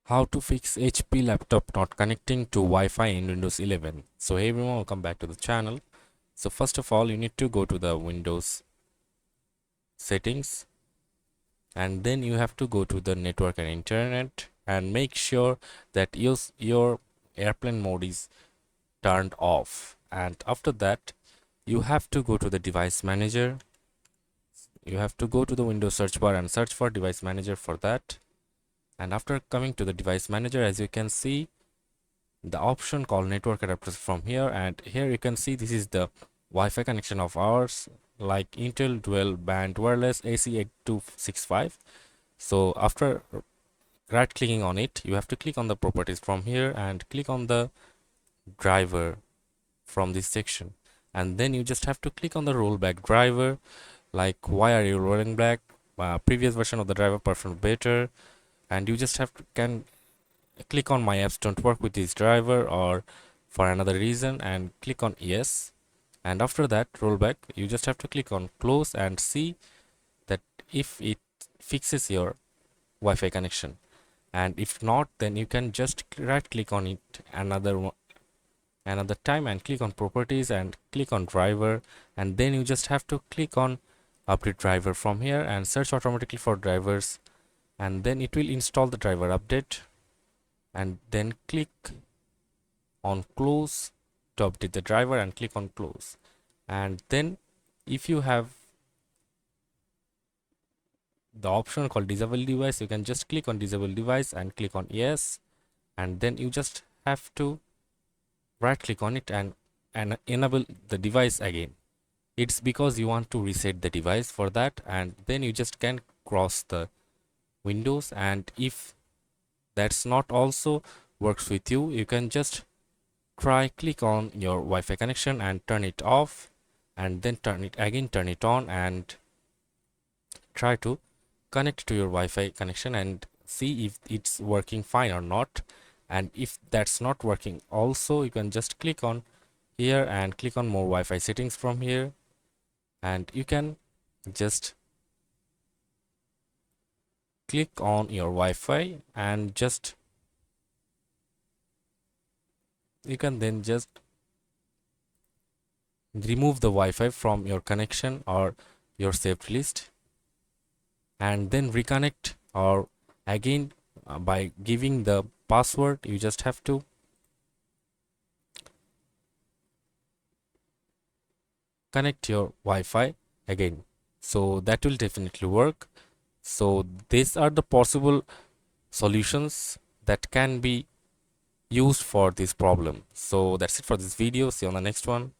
How to fix HP laptop not connecting to Wi-Fi in Windows 11. So hey everyone, welcome back to the channel. So first of all, you need to go to the Windows settings, and then you have to go to the network and internet and make sure that your airplane mode is turned off. And after that, you have to go to the device manager. You have to go to the Windows search bar and search for device manager for that. And after coming to the device manager, as you can see, the option called network adapters from here, and here you can see this is the Wi-Fi connection of ours, like Intel dual band wireless AC8265. So after right clicking on it, you have to click on the properties from here and click on the driver from this section, and then you just have to click on the rollback driver, like why are you rolling back, previous version of the driver performed better, and you just have to can click on my apps don't work with this driver or for another reason and click on yes. And after that rollback, you just have to click on close and see that if it fixes your Wi-Fi connection, and if not, then you can just right click on it another time and click on properties and click on driver, and then you just have to click on update driver from here and search automatically for drivers, and then it will install the driver update, and then click on close to update the driver and click on close. And then if you have the option called disable device, you can just click on disable device and click on yes, and then you just have to right click on it and enable the device again. It's because you want to reset the device for that, and then you just can cross the windows, and if that's not also works with you, you can just try click on your Wi-Fi connection and turn it off, and then turn it again, turn it on, and try to connect to your Wi-Fi connection and see if it's working fine or not. And if that's not working also, you can just click on here and click on more Wi-Fi settings from here, and you can just click on your Wi-Fi and just you can then just remove the Wi-Fi from your connection or your saved list, and then reconnect, or again by giving the password, you just have to connect your Wi-Fi again. So that will definitely work. So these are the possible solutions that can be used for this problem. So that's it for this video. See you on the next one.